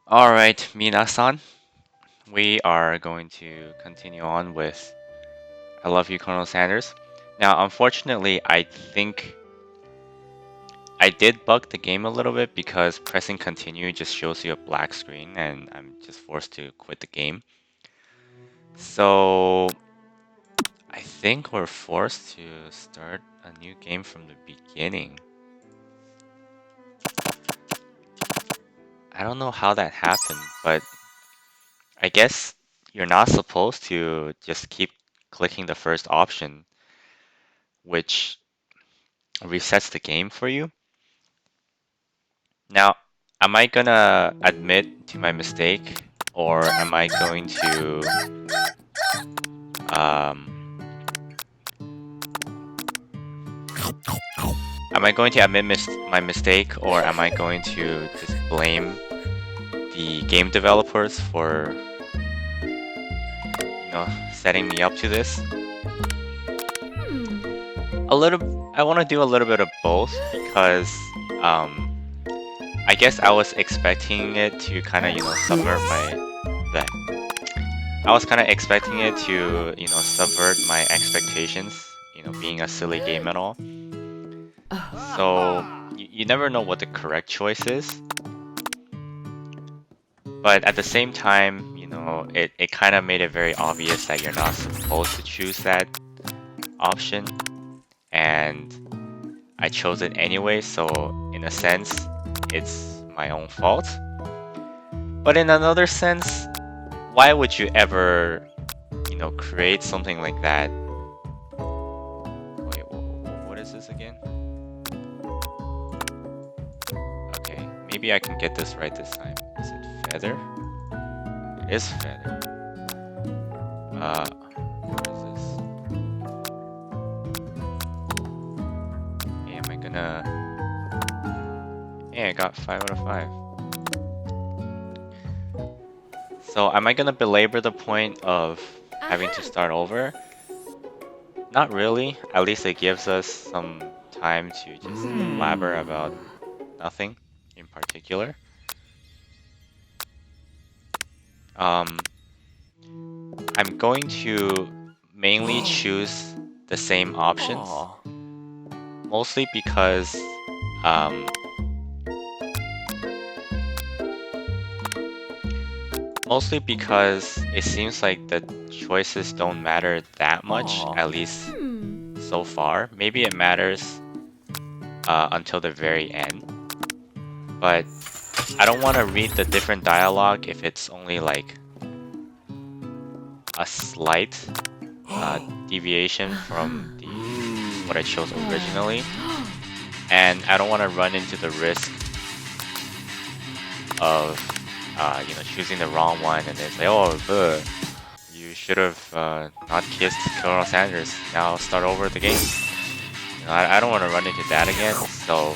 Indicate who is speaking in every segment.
Speaker 1: Alright, Minasan, we are going to continue on with I Love You, Colonel Sanders. Now, unfortunately, I think I did bug the game a little bit because pressing continue just shows you a black screen and I'm just forced to quit the game. So, I think we're forced to start a new game from the beginning. I don't know how that happened, but I guess you're not supposed to just keep clicking the first option, which resets the game for you. Now, am I gonna admit to my mistake, or um, am I going to admit my mistake, or am I going to just blame the game developers for setting me up to this? A little, I want to do a little bit of both because um, I guess I was expecting it to kind of subvert the I was kind of expecting it to, subvert my expectations, being a silly game and all. So you never know what the correct choice is. But at the same time, it kind of made it very obvious that you're not supposed to choose that option. And I chose it anyway, so in a sense, it's my own fault. But in another sense, why would you ever, create something like that? Wait, what is this again? Okay, maybe I can get this right this time. Is it feather? It is feather. What is this? Hey, am I gonna... Hey, I got 5 out of 5. So, am I gonna belabor the point of having to start over? Not really. At least it gives us some time to just blabber about nothing in particular. I'm going to mainly choose the same options, mostly because it seems like the choices don't matter that much, at least so far. Maybe it matters until the very end, but I don't want to read the different dialogue if it's only like a slight deviation from what I chose originally, and I don't want to run into the risk of choosing the wrong one and it's like, oh, you should have not kissed Colonel Sanders. Now start over the game. I don't want to run into that again, so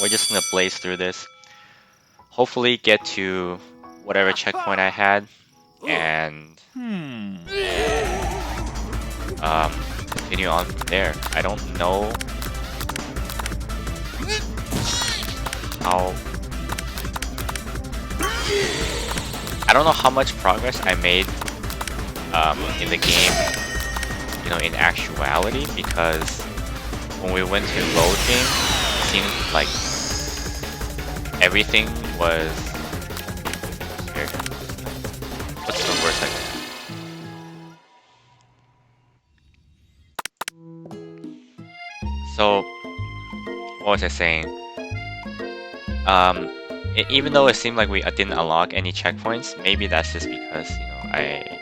Speaker 1: we're just gonna blaze through this. Hopefully get to whatever checkpoint I had, and continue on from there. I don't know how... I don't know how much progress I made in the game, in actuality, because when we went to load game, it seemed like everything was... Here. What's the worst I can... So, what was I saying? Even though it seemed like we didn't unlock any checkpoints, maybe that's just because I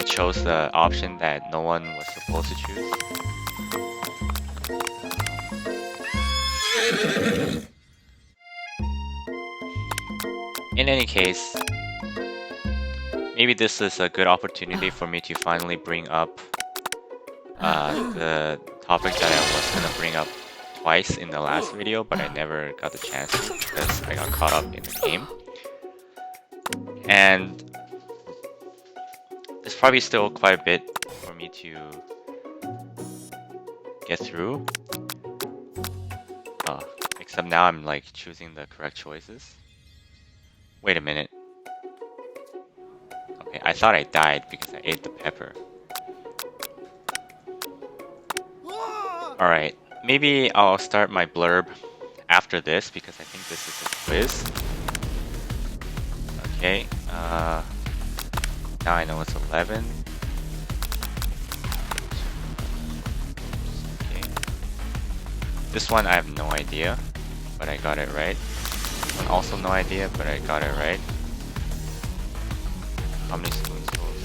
Speaker 1: chose the option that no one was supposed to choose. In any case, maybe this is a good opportunity for me to finally bring up the topic that I was gonna bring up twice in the last video, but I never got the chance to because I got caught up in the game. And there's probably still quite a bit for me to get through. Except now I'm like choosing the correct choices. Wait a minute. Okay, I thought I died because I ate the pepper. Alright, maybe I'll start my blurb after this because I think this is a quiz. Okay, now I know it's 11. Okay. This one I have no idea, but I got it right. This one also no idea, but I got it right. How many spoonfuls?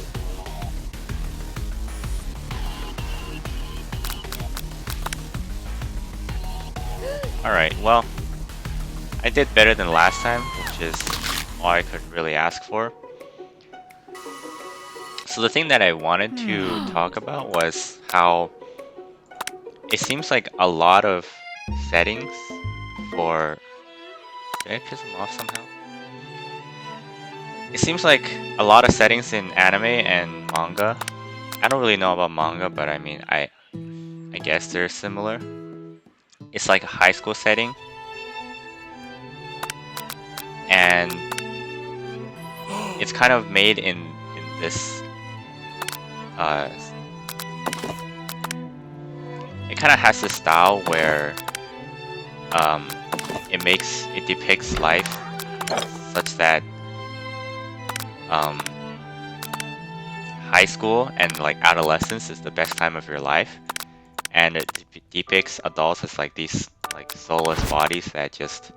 Speaker 1: Alright, well, I did better than last time, which is all I could really ask for. So the thing that I wanted to talk about was how it seems like a lot of settings for... Did I piss him off somehow? It seems like a lot of settings in anime and manga. I don't really know about manga, but I mean, I guess they're similar. It's like a high school setting. And it's kind of made in this it kind of has this style where it depicts life such that high school and like adolescence is the best time of your life, and it depicts adults as like these like soulless bodies that just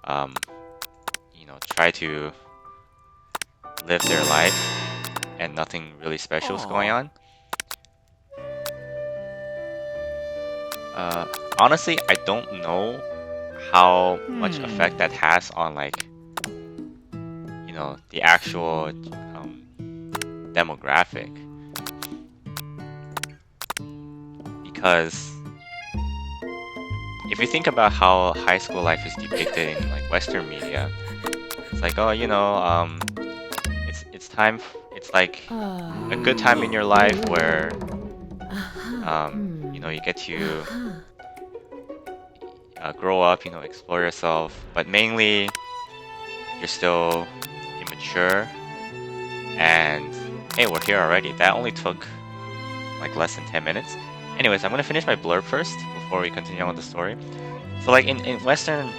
Speaker 1: you know, try to live their life and nothing really special is going on. Honestly, I don't know how much effect that has on like, you know, the actual demographic, because if you think about how high school life is depicted in like Western media, it's like, oh, you know, it's time, it's like a good time in your life where you know, you get to grow up, you know, explore yourself, but mainly you're still immature. And hey, we're here already. That only took like less than 10 minutes. Anyways, I'm gonna finish my blurb first before we continue on with the story. So like in Western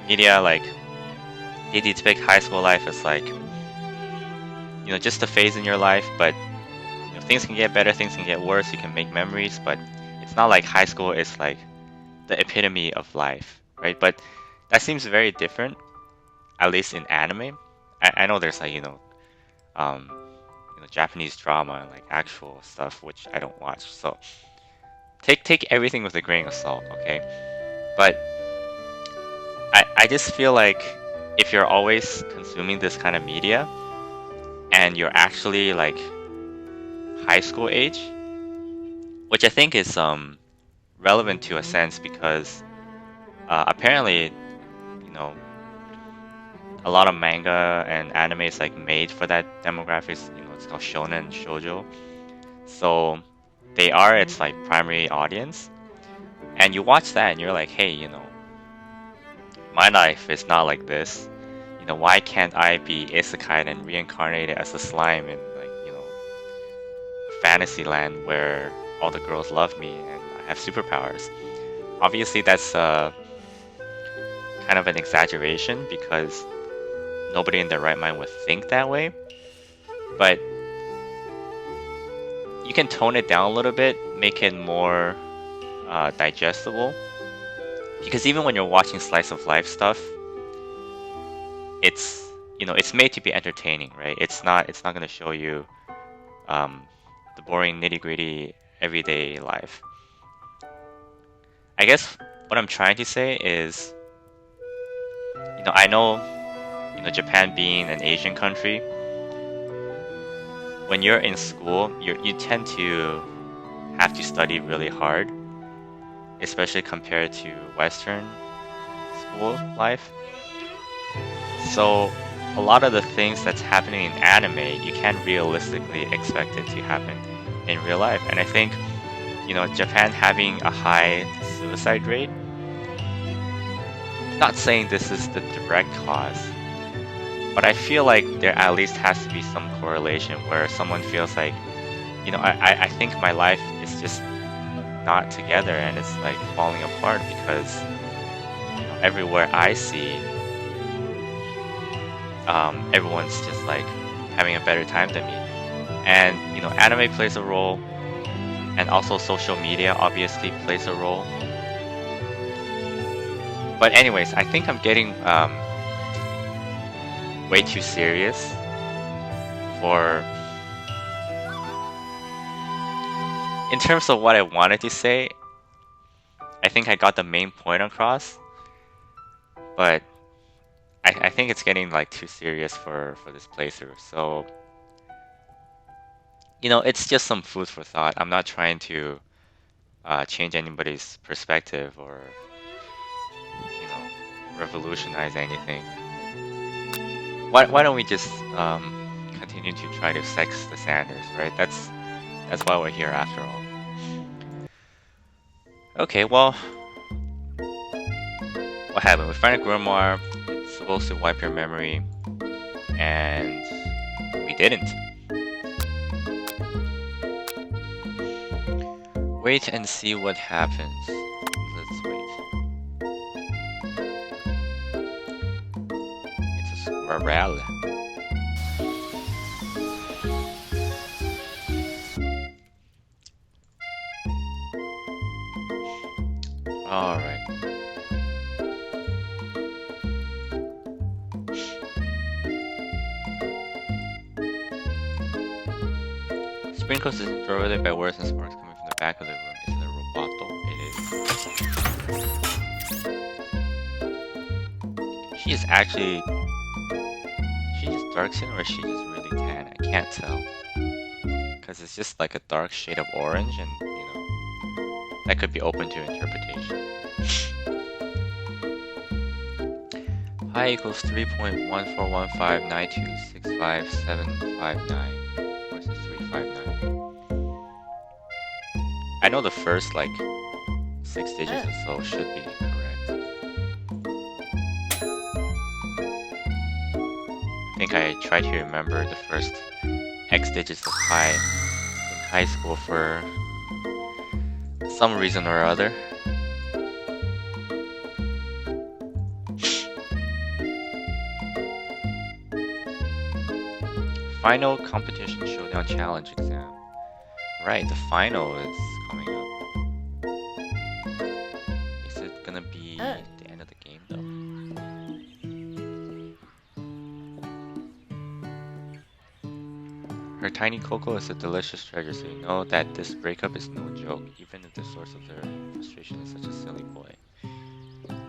Speaker 1: media, like they depict high school life as like, you know, just a phase in your life, but you know, things can get better, things can get worse, you can make memories, but it's not like high school is like the epitome of life, right? But that seems very different, at least in anime. I know there's like, you know, Japanese drama and like actual stuff which I don't watch, so take everything with a grain of salt, okay? But I just feel like if you're always consuming this kind of media and you're actually like high school age, which I think is relevant to a sense because apparently, you know, a lot of manga and anime is like made for that demographic. You know, it's called shonen and shoujo, so they are its like primary audience. And you watch that and you're like, hey, you know, my life is not like this. You know, why can't I be isekai and reincarnated as a slime in like, you know, fantasy land where all the girls love me and I have superpowers? Obviously, that's kind of an exaggeration because nobody in their right mind would think that way. But you can tone it down a little bit, make it more digestible. Because even when you're watching slice of life stuff, it's, you know, it's made to be entertaining, right? It's not going to show you the boring nitty-gritty everyday life. I guess what I'm trying to say is, you know, I know, you know, Japan being an Asian country, when you're in school, you tend to have to study really hard, especially compared to Western school life. So a lot of the things that's happening in anime, you can't realistically expect it to happen in real life. And I think, you know, Japan having a high suicide rate Not saying this is the direct cause, but I feel like there at least has to be some correlation where someone feels like, I think my life is just not together and it's like falling apart because everywhere I see, everyone's just like having a better time than me. And anime plays a role, and also social media obviously plays a role. But anyways, I think I'm getting way too serious for in terms of what I wanted to say. I think I got the main point across, but I think it's getting like too serious for this playthrough. So it's just some food for thought. I'm not trying to change anybody's perspective or revolutionize anything. Why don't we just continue to try to sex the Sanders, right? That's why we're here after all. Okay, well, what happened? We find a grimoire. It's supposed to wipe your memory, and we didn't. Wait and see what happens. Let's wait. It's a squirrel. Alright. Sprinkles is interrupted by words and sparks coming from the back of the room. Is it a roboto? It is. She is actually... She just dark skin or is she just really tan? I can't tell. Because it's just like a dark shade of orange and, that could be open to interpretation. Pi equals 3.141592657959 versus 359. I know the first like 6 digits or so should be correct. I think I tried to remember the first X digits of pi in high school for some reason or other. Final competition showdown challenge exam. Right, the final is coming up. Is it gonna be the end of the game though? Her tiny cocoa is a delicious treasure, so you know that this breakup is no joke, even if the source of their frustration is such a silly boy.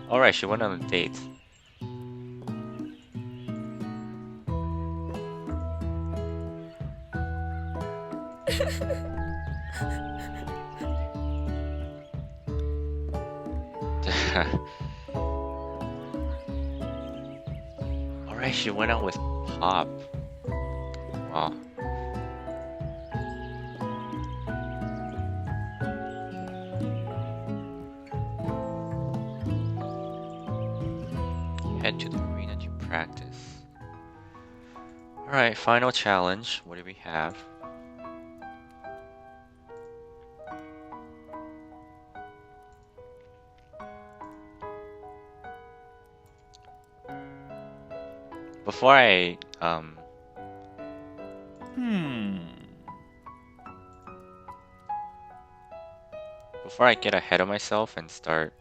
Speaker 1: Alright, she went on a date. Alright, she went out with Pop. Wow. Head to the arena to practice. Alright, final challenge. What do we have? Before I before I get ahead of myself and start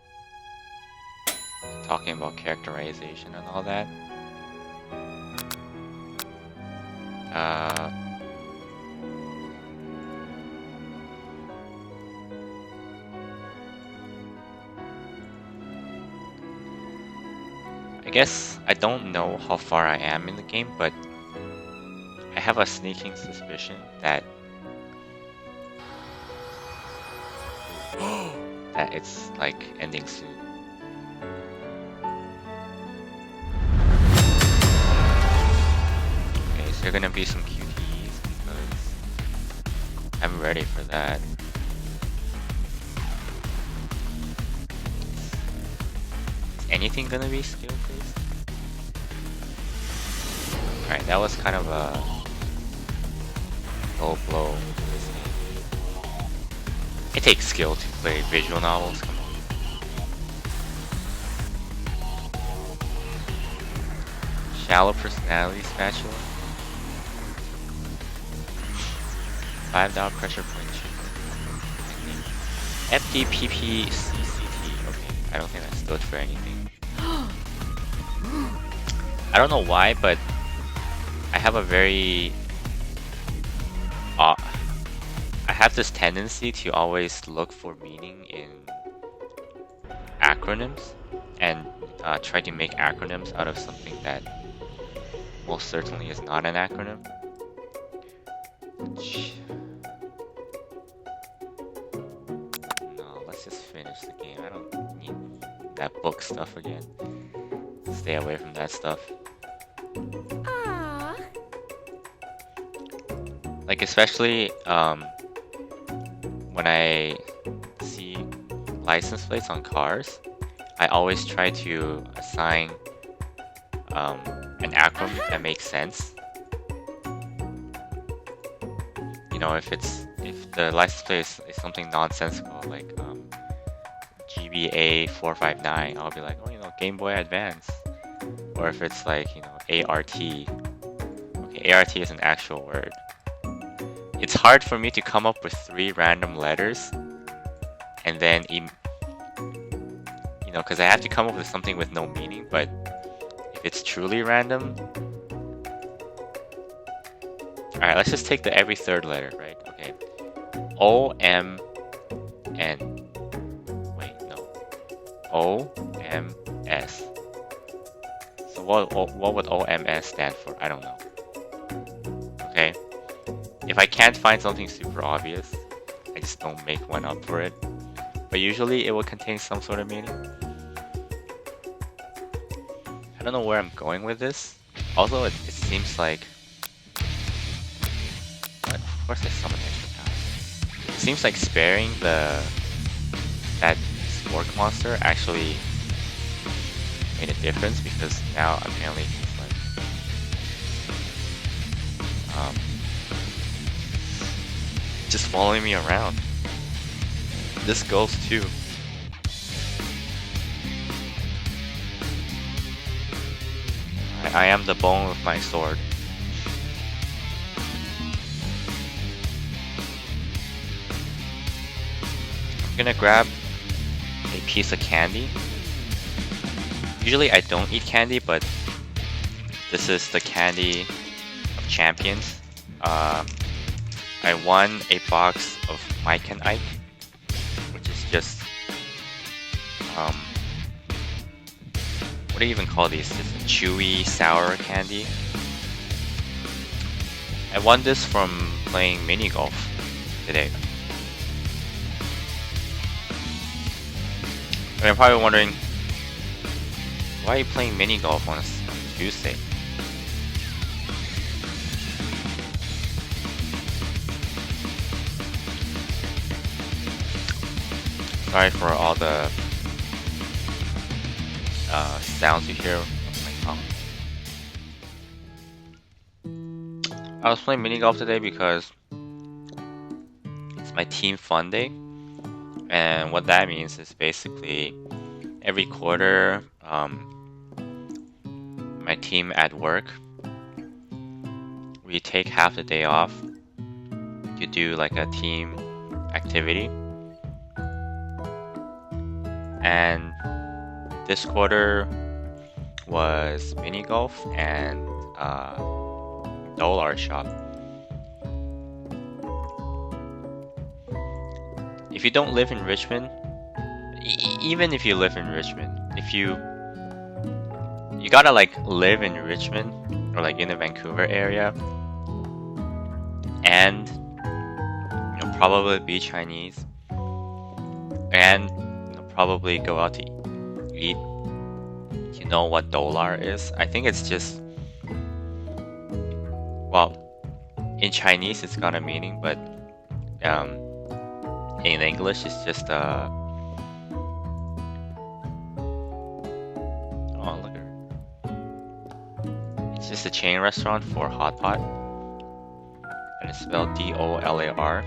Speaker 1: talking about characterization and all that, I guess I don't know how far I am in the game, but I have a sneaking suspicion that that it's like ending soon. Okay, so there are gonna be some QTEs because I'm ready for that. It's anything gonna be skill based? Alright, that was kind of a low blow to this game. It takes skill to play visual novels, come on. Shallow personality spatula. $5 pressure point technique. FDPPCCT. Okay, I don't think that stood for anything. I don't know why, but I have a very I have this tendency to always look for meaning in acronyms and try to make acronyms out of something that most certainly is not an acronym. No, let's just finish the game. I don't need that book stuff again. Stay away from that stuff.
Speaker 2: Aww.
Speaker 1: Like especially when I see license plates on cars, I always try to assign an acronym that makes sense. You know, if the license plate is something nonsensical like GBA 459, I'll be like, oh, you know, Game Boy Advance. Or if it's like, you know, ART. Okay, ART is an actual word. It's hard for me to come up with 3 random letters and then, you know, because I have to come up with something with no meaning, but if it's truly random... Alright, let's just take the every 3rd letter, right? Okay. O, M, N. Wait, no. O, M, S. So what would OMS stand for? I don't know. Okay. If I can't find something super obvious, I just don't make one up for it. But usually it will contain some sort of meaning. I don't know where I'm going with this. Also, it seems like... What? Of course I summoned extra power. It seems like sparing that Spork monster actually made a difference, because now apparently he's like just following me around. This goes too. I am the bone with my sword. I'm gonna grab a piece of candy. Usually I don't eat candy, but this is the candy of champions. I won a box of Mike and Ike, which is just what do you even call these? Just a chewy, sour candy. I won this from playing mini golf today. And you're probably wondering, why are you playing mini golf on Tuesday? Sorry for all the sounds you hear of my tongue. I was playing mini golf today because it's my team fun day, and what that means is basically every quarter, my team at work, we take half the day off to do like a team activity. And this quarter was mini golf and dollar shop. If you don't live in Richmond, even if you live in Richmond, if you gotta like live in Richmond or like in the Vancouver area, and you know, probably be Chinese, and probably go out to eat, you know what dollar is. I think it's just, well, in Chinese it's got a meaning, but in English it's just is a chain restaurant for hot pot, and it's spelled DOLAR.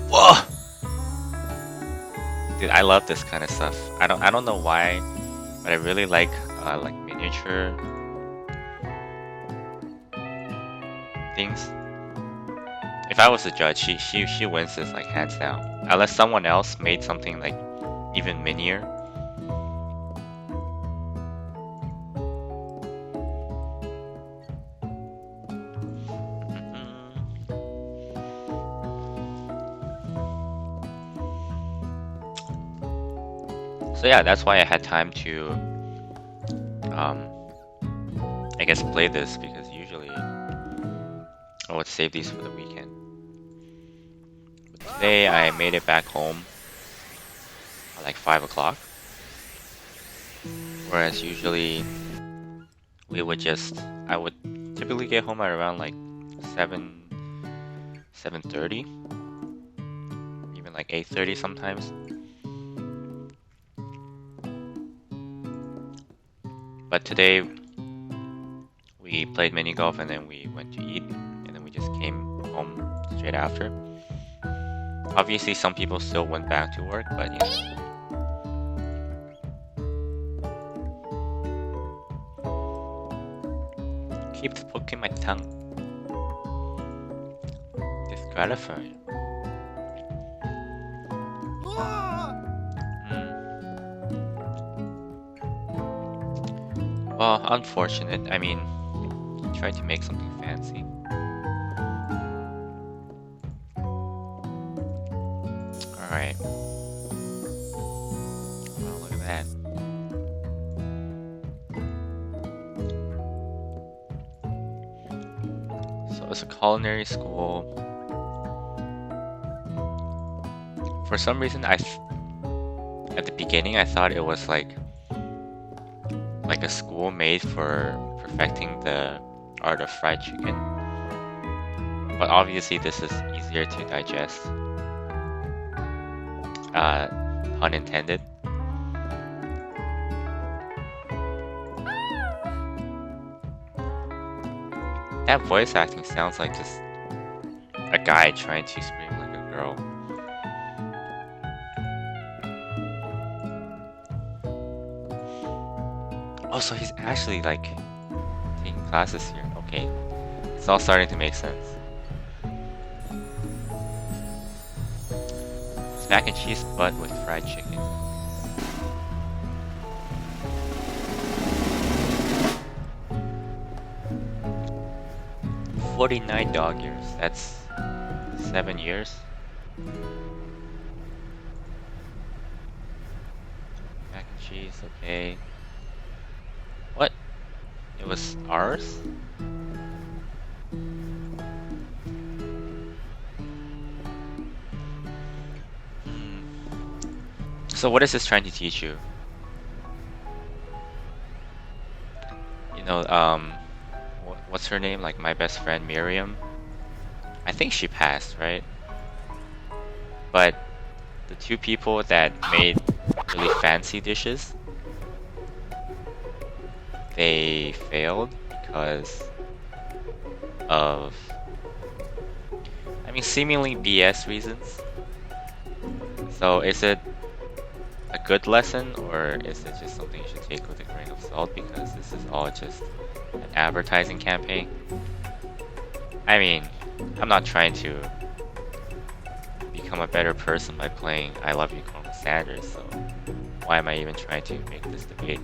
Speaker 1: Whoa! Dude, I love this kind of stuff. I don't know why, but I really like miniature things. If I was a judge, she wins this like hands down. Unless someone else made something like even minier. So yeah, that's why I had time to I guess play this, because usually I would save these for the weekend. But today I made it back home at like 5 o'clock. Whereas usually I would typically get home at around like 7:30, even like 8:30 sometimes. But today we played mini golf and then we went to eat, and then we just came home straight after. Obviously some people still went back to work, but you know. Keeps poking my tongue. Disqualifying. Well, unfortunate. I mean, try to make something fancy. Alright. Wow, look at that. So it's a culinary school. For some reason, at the beginning I thought it was like a school made for perfecting the art of fried chicken. But obviously this is easier to digest. Pun intended. That voice acting sounds like just a guy trying to scream like a girl. Oh, so he's actually like taking classes here. Okay, it's all starting to make sense. It's mac and cheese, but with fried chicken. $49 dog years. That's 7 years. Mac and cheese. Okay. What? It was ours? So what is this trying to teach you? You know, what's her name? Like my best friend Miriam? I think she passed, right? But the two people that made really fancy dishes, they failed because of, I mean, seemingly BS reasons. So is it a good lesson, or is it just something you should take with a grain of salt, because this is all just an advertising campaign? I mean, I'm not trying to become a better person by playing I Love You, Colonel Sanders, so why am I even trying to make this debate?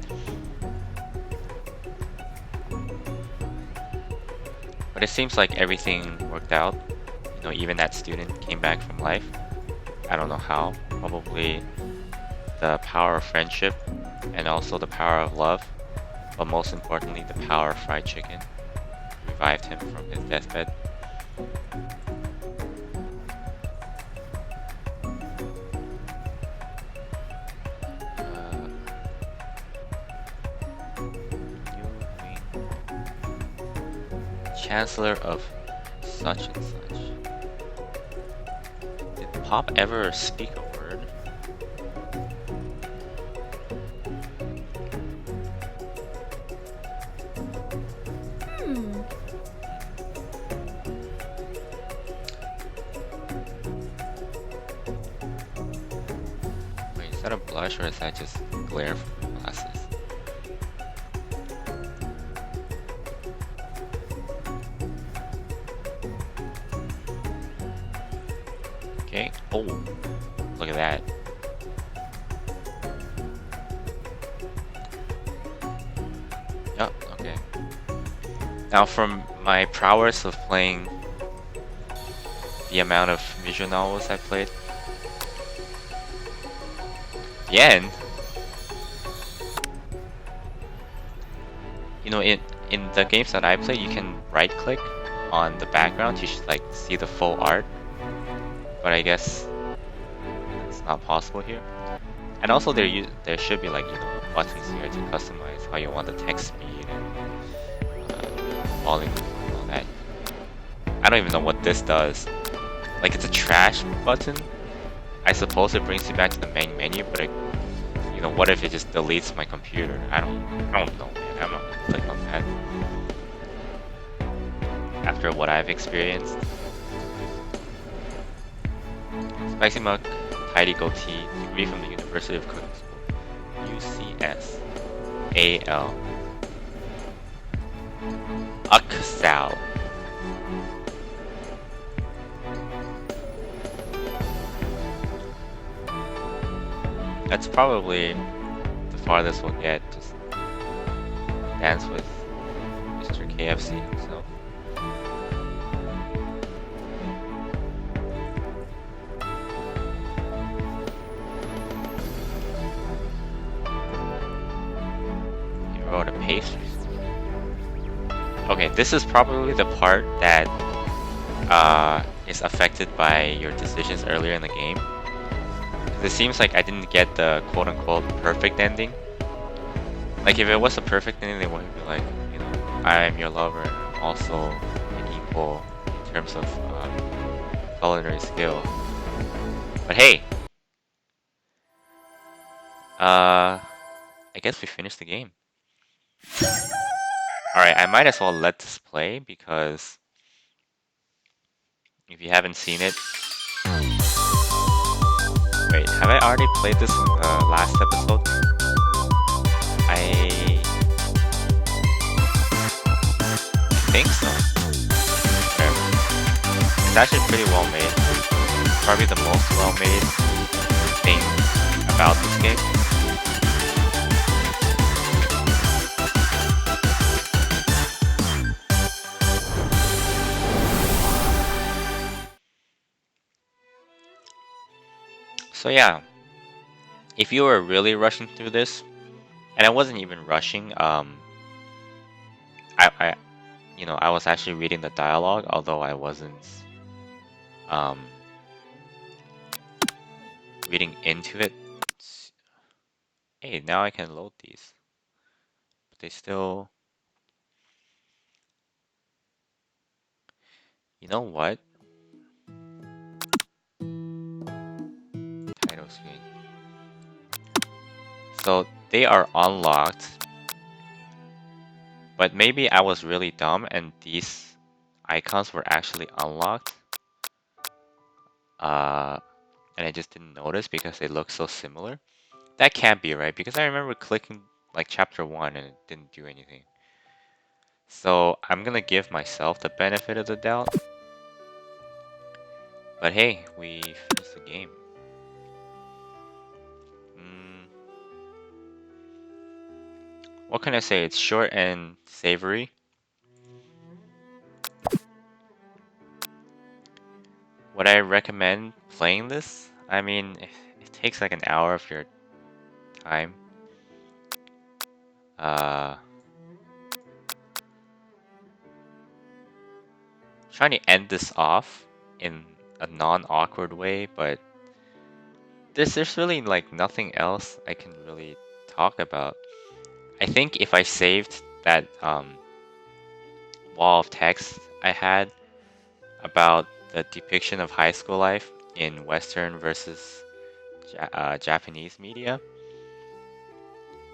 Speaker 1: But it seems like everything worked out. You know, even that student came back from life. I don't know how. Probably the power of friendship, and also the power of love, but most importantly the power of fried chicken revived him from his deathbed. Chancellor of such and such. Did Pop ever speak a word? Is that a blush or is that just glare from your glasses? Okay. Oh, look at that. Yep, okay. Now from my prowess of playing the amount of visual novels I played, the end, you know, in the games that I play, you can right click on the background to like see the full art, but I guess it's not possible here. And also there should be like, you know, buttons here to customize how you want the text speed and volume and all that. I don't even know what this does. Like, it's a trash button. I suppose it brings you back to the main menu, but you know, what if it just deletes my computer? I don't know, man. I'm not gonna click on that. After what I've experienced. Spicy Mug, Tidy Goatee, degree from the University of Cooking School. UCS. AL. Uksal. That's probably the farthest we'll get. Just dance with Mr. KFC himself. He wrote a pastries. Okay, this is probably the part that is affected by your decisions earlier in the game. It seems like I didn't get the quote-unquote perfect ending. Like, if it was a perfect ending, they would be like, you know, I'm your lover, and I'm also an equal in terms of culinary skill. But hey, I guess we finished the game. Alright, I might as well let this play because if you haven't seen it... Wait, have I already played this in the last episode? I think so. Whatever. It's actually pretty well made. Probably the most well made thing about this game. So yeah, if you were really rushing through this, and I wasn't even rushing, I you know, I was actually reading the dialogue, although I wasn't reading into it. Hey, now I can load these, but they still... You know what? Title screen. So they are unlocked, but maybe I was really dumb and these icons were actually unlocked. And I just didn't notice because they look so similar. That can't be right, because I remember clicking like chapter 1 and it didn't do anything. So I'm gonna give myself the benefit of the doubt. But hey, we finished the game. What can I say? It's short and savory. Would I recommend playing this? I mean, it takes like an hour of your time. Trying to end this off in a non-awkward way, but there's really like nothing else I can really talk about. I think if I saved that wall of text I had about the depiction of high school life in Western versus Japanese media,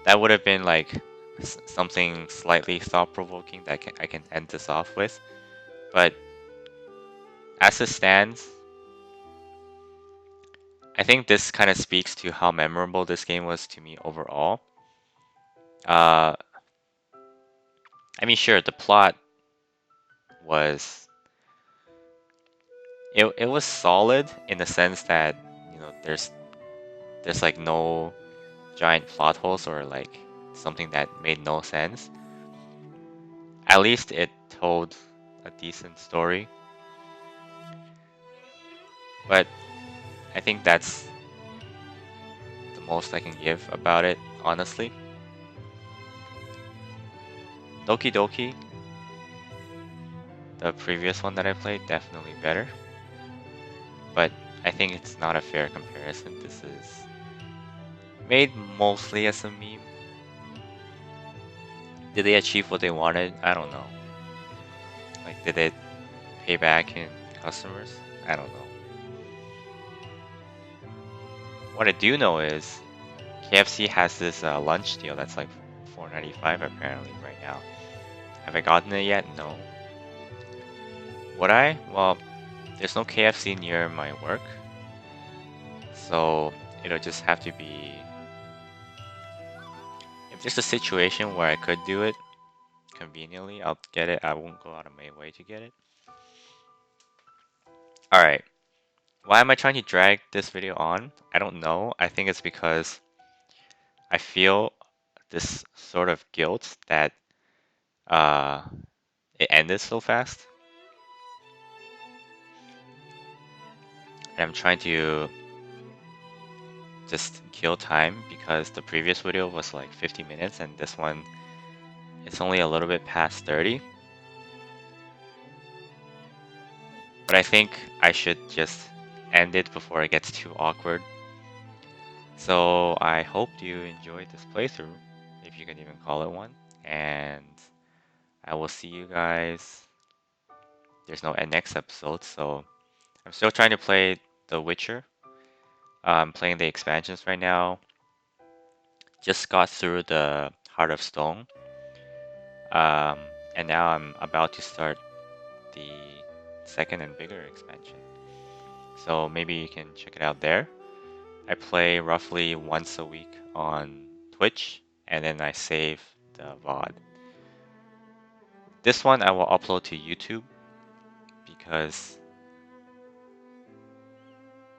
Speaker 1: that would have been like something slightly thought-provoking that I can end this off with. But as it stands, I think this kind of speaks to how memorable this game was to me overall. Uh, I mean, sure, the plot was it was solid in the sense that there's like no giant plot holes or like something that made no sense. At least it told a decent story. But I think that's the most I can give about it, honestly. Doki Doki, the previous one that I played, definitely better. But I think it's not a fair comparison. This is made mostly as a meme. Did they achieve what they wanted? I don't know. Like, did it pay back in customers? I don't know. What I do know is KFC has this lunch deal that's like $4.95 apparently right now. Have I gotten it yet? No. Would I? Well, there's no KFC near my work, so it'll just have to be. If there's a situation where I could do it conveniently, I'll get it. I won't go out of my way to get it. Alright. Why am I trying to drag this video on? I don't know. I think it's because I feel this sort of guilt that uh, it ended so fast. And I'm trying to just kill time because the previous video was like 50 minutes and this one it's only a little bit past 30. But I think I should just end it before it gets too awkward. So I hope you enjoyed this playthrough, if you can even call it one. And I will see you guys. There's no next episode, so I'm still trying to play The Witcher. I'm playing the expansions right now. Just got through the Heart of Stone. Um, and now I'm about to start the second and bigger expansion. So maybe you can check it out there. I play roughly once a week on Twitch, and then I save the VOD. This one I will upload to YouTube because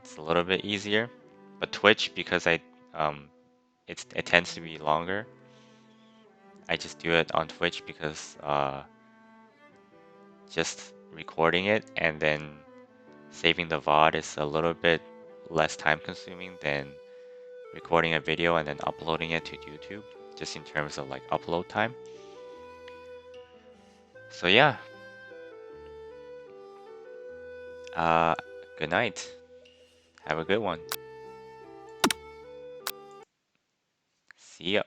Speaker 1: it's a little bit easier. But Twitch, because it tends to be longer. I just do it on Twitch because just recording it and then saving the VOD is a little bit less time consuming than recording a video and then uploading it to YouTube, just in terms of like upload time. So yeah, uh, good night. Have a good one. See ya.